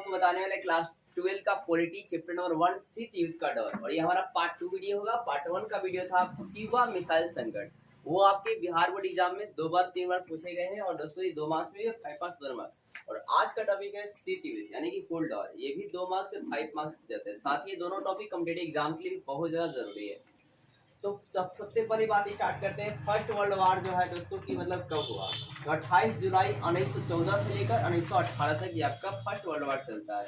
आपको बताने वाले क्लास 12 का पॉलिटी चैप्टर नंबर 1 शीत युद्ध का दौर। और ये हमारा पार्ट 2 वीडियो होगा। पार्ट 1 का वीडियो था क्यूबा मिसाइल संकट, वो आपके बिहार बोर्ड एग्जाम में 2 बार 3 बार पूछे गए हैं। और दोस्तों ये 2 मार्क्स में 5 मार्क्स 2 मार्क्स। और आज का टॉपिक है शीत युद्ध यानी कि कोल्ड वॉर, ये भी 2 मार्क्स से 5 मार्क्स जाते हैं। साथ ही दोनों टॉपिक कॉम्पिटिटिव एग्जाम के लिए भी बहुत ज्यादा जरूरी है। तो सबसे पहली बात स्टार्ट करते हैं। फर्स्ट वर्ल्ड वार जो है दोस्तों की मतलब कब हुआ, तो 28 जुलाई 1914 से लेकर 1918 तक ये आपका फर्स्ट वर्ल्ड वार चलता है।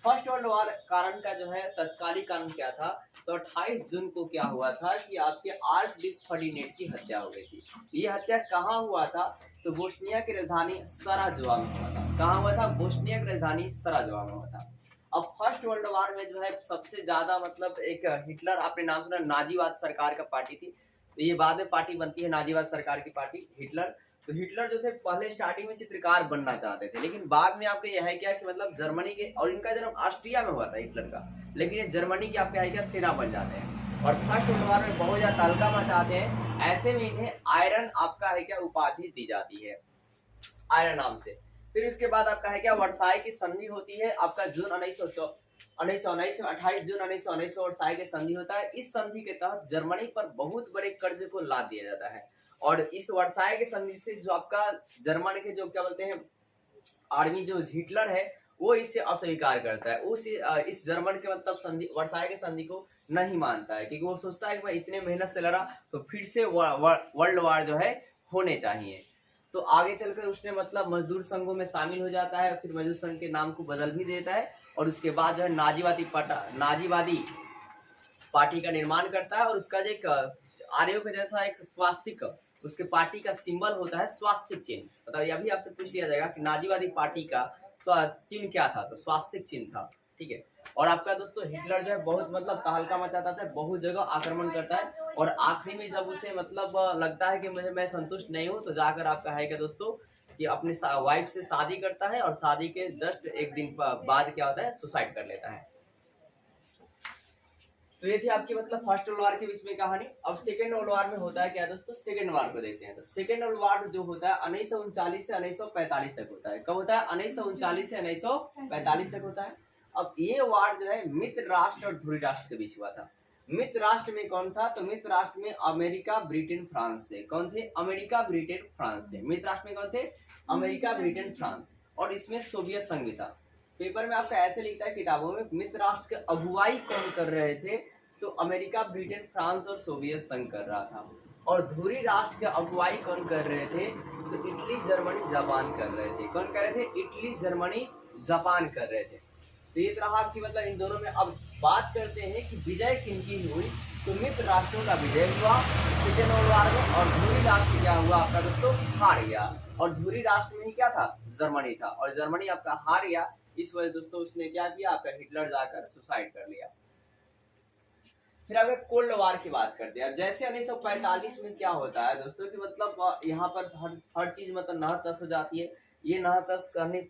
फर्स्ट वर्ल्ड वार कारण का जो है तत्कालिक कारण क्या था, तो 28 जून को क्या हुआ था कि आपके आर्चड्यूक फर्डिनेंड की हत्या हो गई थी। ये हत्या कहाँ हुआ था, तो बोस्निया की राजधानी सराजेवो में हुआ था। कहाँ हुआ था, बोस्निया की राजधानी सराजेवो में हुआ था। अब फर्स्ट वर्ल्ड वार में जो है सबसे ज्यादा मतलब एक हिटलर, आपने नाम सुना, नाजीवाद सरकार का पार्टी थी। तो ये बाद में पार्टी बनती है नाजीवाद सरकार की पार्टी हिटलर। तो हिटलर जो थे पहले स्टार्टिंग में चित्रकार बनना चाहते थे, लेकिन बाद में आपके यह है क्या कि मतलब जर्मनी के, और इनका जन्म ऑस्ट्रिया में हुआ था हिटलर का, लेकिन ये जर्मनी के आपके है क्या सेना बन जाते हैं और फर्स्ट वर्ल्ड वार में बहुत ज्यादा तहलका मचाते हैं। ऐसे में इन्हें आयरन आपका है क्या उपाधि दी जाती है, आयरन नाम से। फिर उसके बाद आपका है क्या वर्साई की संधि होती है आपका जून 1919 में 28 जून 1919 को वर्साई की संधि होता है। इस संधि के तहत जर्मनी पर बहुत बड़े कर्ज को लाद दिया जाता है। और इस वर्साई की संधि से जो आपका जर्मन के जो क्या बोलते हैं आर्मी, जो हिटलर है वो इसे अस्वीकार करता है। इस जर्मन के मतलब संधि, वर्साई के संधि को नहीं मानता है, क्योंकि वो सोचता है कि मैं इतने मेहनत से लड़ा तो फिर से वर्ल्ड वार जो है होने चाहिए। तो आगे चलकर उसने मतलब मजदूर संघों में शामिल हो जाता है, फिर मजदूर संघ के नाम को बदल भी देता है। और उसके बाद जो है नाजीवादी पार्टी का निर्माण करता है। और उसका जो एक आर्यों के जैसा एक स्वास्तिक, उसके पार्टी का सिंबल होता है स्वास्तिक चिन्ह। मतलब यह भी आपसे पूछ लिया जाएगा कि नाजीवादी पार्टी का चिन्ह क्या था, तो स्वास्तिक चिन्ह था। ठीक है। और आपका दोस्तों हिटलर जो है बहुत मतलब तहलका मचाता था, बहुत जगह आक्रमण करता है। और आखिरी में जब उसे मतलब लगता है कि मैं संतुष्ट नहीं हूँ, तो जाकर आपका है क्या दोस्तों कि अपनी वाइफ से शादी करता है। और शादी के जस्ट एक दिन बाद क्या होता है, सुसाइड कर लेता है। तो ये थी आपकी मतलब फर्स्ट वर्ल्ड वार के बीच में कहानी। अब सेकेंड वर्ल्ड वार में होता है क्या दोस्तों, सेकेंड वार को देखते हैं। तो सेकेंड वर्ल्ड वार जो होता है 1939 से 1945 तक होता है। कब होता है, 1939 से 1945 तक होता है। अब ये वार जो है मित्र राष्ट्र और ध्रुव राष्ट्र के बीच हुआ था। मित्र राष्ट्र में कौन था, तो मित्र राष्ट्र में अमेरिका, ब्रिटेन, फ्रांस थे। कौन थे, अमेरिका, ब्रिटेन, फ्रांस थे। मित्र राष्ट्र में कौन थे, अमेरिका, ब्रिटेन, फ्रांस। और इसमें सोवियत संघ भी था। पेपर में आपका ऐसे लिखता है किताबों में, मित्र राष्ट्र के अगुवाई कौन कर रहे थे, तो अमेरिका, ब्रिटेन, फ्रांस और सोवियत संघ कर रहा था। और धुरी राष्ट्र के अगुवाई कौन कर रहे थे, तो इटली, जर्मनी, जापान कर रहे थे। कौन कर रहे थे, इटली, जर्मनी, जापान कर रहे थे। तो ये तरह आपकी मतलब इन दोनों में। अब बात करते हैं कि विजय किनकी हुई, तो मित्र राष्ट्रों का विजय हुआ सेकेंड वर्ल्ड वार में। और धुरी राष्ट्र क्या हुआ आपका दोस्तों, हार गया। और धुरी राष्ट्र में ही क्या था, जर्मनी था। और जर्मनी आपका हार गया। इस वजह दोस्तों उसने क्या किया, आपका हिटलर जाकर सुसाइड कर लिया। फिर आगे कोल्ड वार की बात करते हैं। जैसे 1945 में क्या होता है दोस्तों कि मतलब यहाँ पर हर चीज मतलब नहर-तस हो जाती है। ये नहर-तस करने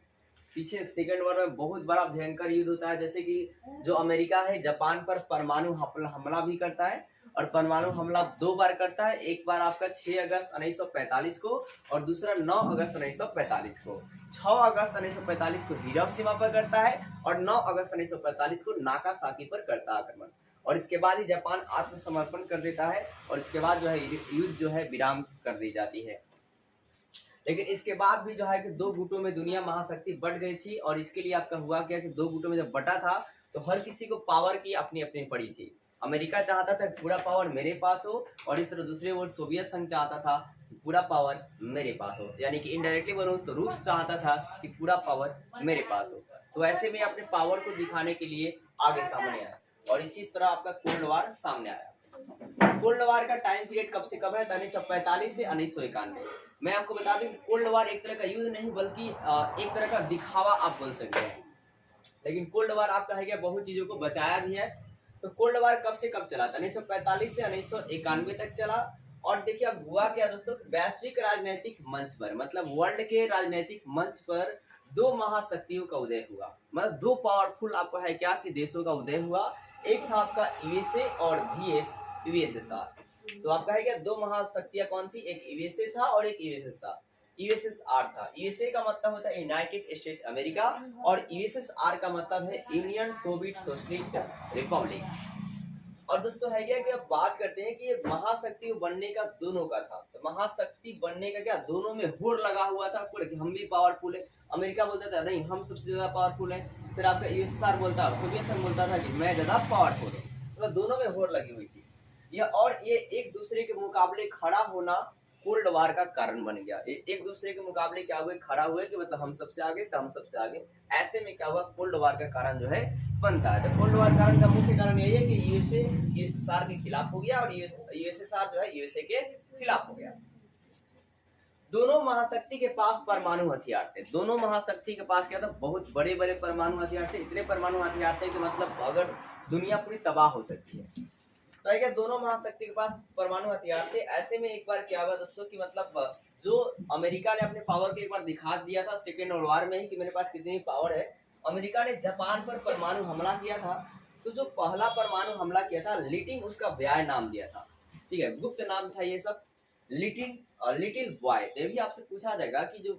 पीछे सेकेंड वार में बहुत बड़ा भयंकर युद्ध होता है। जैसे कि जो अमेरिका है जापान पर परमाणु हमला भी करता है। और परमाणु हमला 2 बार करता है। एक बार आपका 6 अगस्त 1945 को और दूसरा 9 अगस्त 1945 को। 6 अगस्त 1945 को हिरोशिमा पर करता है और 9 अगस्त 1945 को नागासाकी पर करता है आक्रमण। और इसके बाद ही जापान आत्मसमर्पण कर देता है। और इसके बाद जो है युद्ध जो है विराम कर दी जाती है। लेकिन इसके बाद भी जो है कि 2 गुटों में दुनिया महाशक्ति बढ़ गई थी। और इसके लिए आपका हुआ क्या कि 2 गुटों में जब बटा था तो हर किसी को पावर की अपनी अपनी पड़ी थी। अमेरिका चाहता था पूरा पावर मेरे पास हो, और इस तरह दूसरे ओर सोवियत संघ चाहता था पूरा पावर मेरे पास हो। यानी कि इनडायरेक्टली बोलूं तो रूस चाहता था कि पूरा पावर मेरे पास हो। तो ऐसे में अपने पावर को दिखाने के लिए आगे सामने आया। और इसी तरह आपका कोल्ड वार सामने आया। कोल्ड वार का टाइम पीरियड कब से कब है, 1945 से 1991। मैं आपको बता दूं कोल्ड वार एक तरह का युद्ध नहीं बल्कि एक तरह का दिखावा आप बोल सकते हैं। लेकिन कोल्ड वार आपका है क्या बहुत चीजों को बचाया भी है। तो कोल्ड वार कब से कब चला था, 1945 से 1991 तक चला। और देखिए अब हुआ क्या दोस्तों, वैश्विक राजनीतिक मंच पर मतलब वर्ल्ड के राजनीतिक मंच पर 2 महाशक्तियों का उदय हुआ। मतलब 2 पावरफुल आपका है क्या कि देशों का उदय हुआ। एक था आपका यूएसए और यूएसएसआर। तो आपका है क्या 2 महाशक्तियां कौन थी, एक यूएसए था और एक यूएसएसआर। यूएसएसआर था। यूएसए का मतलब होता है यूनाइटेड स्टेट अमेरिका और यूएसएसआर का मतलब है यूनियन सोवियत सोशलिस्ट रिपब्लिक। और दोस्तों है क्या कि अब बात करते हैं कि ये महाशक्ति बनने का दोनों का था। तो महाशक्ति बनने का क्या दोनों में होड़ लगा हुआ था पूरे कि हम भी पावरफुल है। अमेरिका बोलता था नहीं हम सबसे ज्यादा पावरफुल है, फिर आपका यूएसएसआर बोलता सोवियत संघ बोलता था कि मैं ज्यादा पावरफुल हूँ। मतलब दोनों में होड़ लगी हुई थी ये एक दूसरे के मुकाबले खड़ा होना कोल्ड वार का कारण बन गया। एक दूसरे के मुकाबले क्या हुए खड़ा हुए कि मतलब हम सबसे आगे तो हम सबसे आगे। ऐसे में क्या हुआ कोल्ड वार का कारण जो है बनता है। तो कोल्ड वार कारण का मुख्य कारण यही है कि यूएसए यूएसएसआर के खिलाफ हो गया और यूएसएसआर जो है यूएसए के खिलाफ हो गया। दोनों महाशक्ति के पास परमाणु हथियार थे। दोनों महाशक्ति के पास क्या था बहुत बड़े बड़े परमाणु हथियार थे। इतने परमाणु हथियार थे कि मतलब अगर दुनिया पूरी तबाह हो सकती है। तो क्या दोनों महाशक्ति के पास परमाणु हथियार थे। ऐसे में एक बार क्या हुआ दोस्तों कि मतलब जो अमेरिका ने अपने पावर को एक बार दिखा दिया था सेकेंड वर्ल्ड वॉर में ही कि मेरे पास कितनी पावर है। अमेरिका ने जापान पर परमाणु हमला किया था। तो जो पहला परमाणु हमला किया था लिटिल उसका व्याय नाम दिया था, ठीक है, गुप्त नाम था ये सब लिटिल बॉय। ये भी आपसे पूछा जाएगा कि जो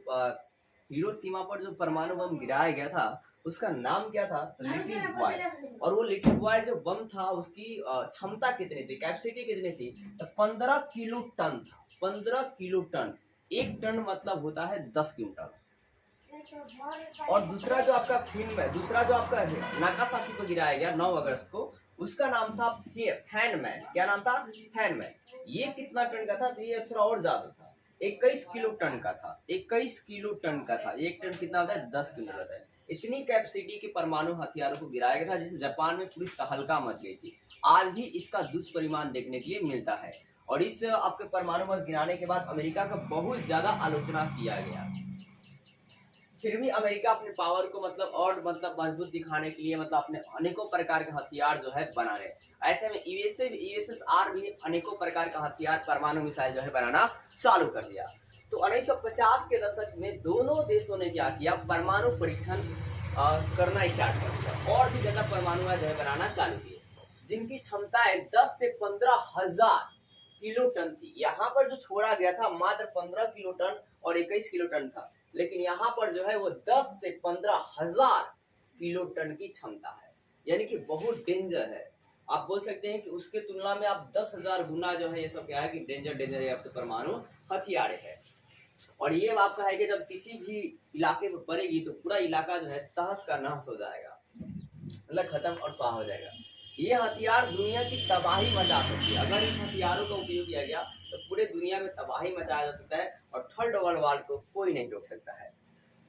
हिरोशिमा पर जो परमाणु बम गिराया गया था उसका नाम क्या था, तो लिटिल बॉय। और वो लिटिल बॉय जो बम था उसकी क्षमता कितनी थी, कैपेसिटी कितनी थी, तो 15 किलो टन था। 15 किलो टन, एक टन मतलब होता है 10 क्विंटल। और दूसरा जो आपका फिल्म है, दूसरा जो आपका नागासाकी को गिराया गया 9 अगस्त को, उसका नाम था फैनमैन। क्या नाम था, फैनमैन। ये कितना टन का था, तो ये थोड़ा और ज्यादा था, 21 किलो टन का था। 21 किलो टन का था। एक टन कितना होता है, 10 क्विंटल होता है। इतनी कैपेसिटी के परमाणु हथियारों को गिराया गया था जिससे जापान में पूरी तहलका मच गई थी। आज भी इसका दुष्परिणाम देखने के लिए मिलता है। और इस आपके परमाणु बम गिराने के बाद अमेरिका का बहुत ज्यादा आलोचना किया गया। फिर भी अमेरिका अपने पावर को मतलब और मतलब मजबूत दिखाने के लिए मतलब अपने अनेकों प्रकार के हथियार जो है बना रहे। ऐसे में यूएसएसआर भी अनेकों प्रकार का हथियार परमाणु मिसाइल जो है बनाना चालू कर दिया। तो 1950 के दशक में दोनों देशों ने क्या किया, परमाणु परीक्षण करना स्टार्ट कर दिया और भी ज्यादा परमाणु जो है बनाना चालू किए जिनकी क्षमताएं 10 से 15,000 किलो टन थी। यहाँ पर जो छोड़ा गया था मात्र 15 किलो टन और 21 किलो टन था, लेकिन यहाँ पर जो है वो 10 से 15,000 किलो टन की क्षमता है, यानी कि बहुत डेंजर है। आप बोल सकते हैं कि उसके तुलना में आप 10,000 गुना जो है ये सब क्या है कि डेंजर आपके परमाणु हथियार है। और ये आपका है कि जब किसी भी इलाके में पड़ेगी तो पूरा इलाका जो है तहस का नहस हो जाएगा, मतलब खत्म और स्वाह हो जाएगा। ये हथियार दुनिया की तबाही मचा सकती है। अगर इस हथियारों का उपयोग किया गया तो पूरे दुनिया में तबाही मचाया जा सकता है और थर्ड वर्ल्ड वॉर को कोई नहीं रोक सकता है।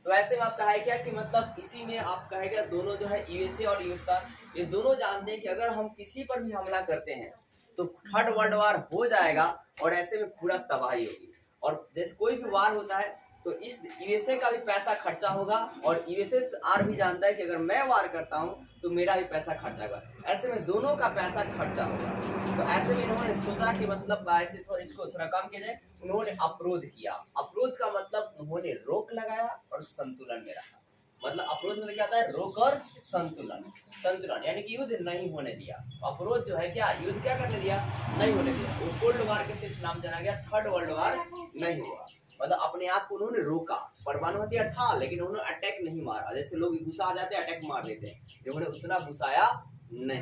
तो ऐसे में आप कहा क्या कि मतलब इसी में आप कहेगा दोनों जो है यूएसए और यूएसआर ये दोनों जानते हैं कि अगर हम किसी पर भी हमला करते हैं तो थर्ड वर्ल्ड वॉर हो जाएगा और ऐसे में पूरा तबाही होगी। और जैसे कोई भी वार होता है तो इस यूएसए का भी पैसा खर्चा होगा और यूएसएसआर भी जानता है कि अगर मैं वार करता हूँ तो मेरा भी पैसा खर्चा होगा। ऐसे में दोनों का पैसा खर्चा होगा। तो ऐसे में इन्होंने सोचा कि मतलब ऐसे थोड़ा इसको थोड़ा कम किया जाए। उन्होंने अवरोध किया। अवरोध का मतलब उन्होंने रोक लगाया और संतुलन में रखा। मतलब अवरोध मतलब क्या होता है, रोक और संतुलन यानी कि युद्ध नहीं होने दिया। अवरोध जो है क्या, युद्ध क्या करने दिया, नहीं होने दिया। वो कोल्ड वार के सिर्फ नाम जाना गया, थर्ड वर्ल्ड वार नहीं हुआ। मतलब अपने आप को उन्होंने रोका। परमाणु हथियार था लेकिन उन्होंने अटैक नहीं मारा। जैसे लोग गुस्सा आ जाते हैं अटैक मार देते हैं, उन्होंने उतना गुस्साया नहीं,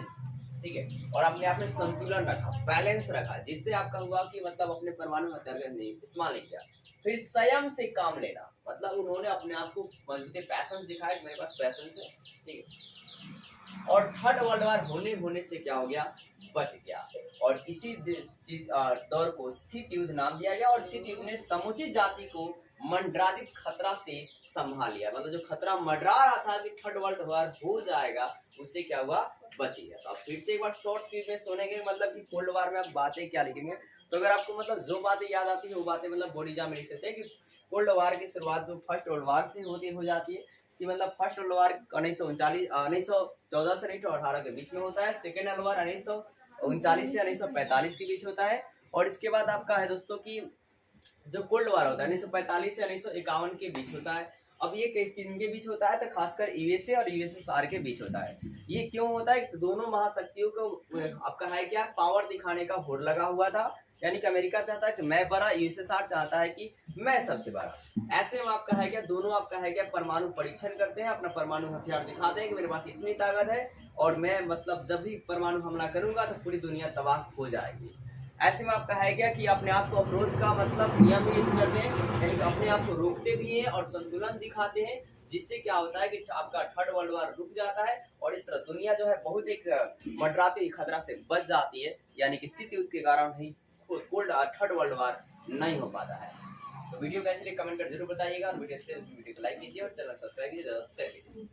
ठीक है। और अपने आप में संतुलन रखा, बैलेंस रखा, जिससे आपका हुआ कि मतलब अपने परमाणु हथियार का इस्तेमाल नहीं किया। फिर संयम से काम लेना, मतलब उन्होंने अपने आप को पैशन दिखाया, मेरे पास पैशन है, ठीक है। और थर्ड वर्ल्ड वार होने से क्या हो गया, बच गया। और इसी दौर को शीत युद्ध नाम दिया गया। और शीत युद्ध ने समुचित जाति को मंडरादित खतरा से संभाल लिया। मतलब जो खतरा मंडरा रहा था कि थर्ड वर्ल्ड वार हो जाएगा, उससे क्या हुआ, बच गया। तो आप फिर से एक बार शॉर्ट क्लिप में सुनेंगे मतलब कि कोल्ड वार में आप बातें क्या लिखेंगे। तो अगर आपको मतलब जो बातें याद आती है वो बातें मतलब बोर्ड एग्जाम में लिख सकते हैं कि कोल्ड वार की शुरुआत जो फर्स्ट वर्ल्ड वार से हो जाती है। कि मतलब फर्स्ट वर्ल्ड वार 1914 से 1918 के बीच में होता है। सेकेंड वर्ल्ड वार 1939 से 1945 के बीच होता है। और इसके बाद आपका है दोस्तों कि जो कोल्ड वार होता है 1945 से 1951 के बीच होता है। अब ये किनके बीच होता है, तो खासकर यूएसए और यूएसएसआर के बीच होता है। ये क्यों होता है, दोनों महाशक्तियों को आपका है क्या, पावर दिखाने का होड़ लगा हुआ था। यानी कि अमेरिका चाहता है कि मैं बड़ा, यूएसएसआर चाहता है कि मैं सबसे बड़ा। ऐसे में आपका है क्या, दोनों आपका है क्या परमाणु परीक्षण करते हैं, अपना परमाणु हथियार दिखाते हैं कि मेरे पास इतनी ताकत है और मैं मतलब जब भी परमाणु हमला करूंगा तो पूरी दुनिया तबाह हो जाएगी। ऐसे में आपका है क्या कि अपने आप को अवरोध का मतलब नियम ही करते हैं, यानी कि अपने आप को रोकते भी हैं और संतुलन दिखाते हैं, जिससे क्या होता है कि आपका थर्ड वर्ल्ड वार रुक जाता है और इस तरह दुनिया जो है बहुत एक मंडराते हुए खतरा से बच जाती है, यानी कि शीत युद्ध के कारण ही कोल्ड थर्ड वर्ल्ड वार नहीं हो पाता है। तो वीडियो कैसे लगी कमेंट कर जरूर बताइएगा और वीडियो को लाइक कीजिए और चैनल सब्सक्राइब कीजिए, ज़्यादा से शेयर कीजिए।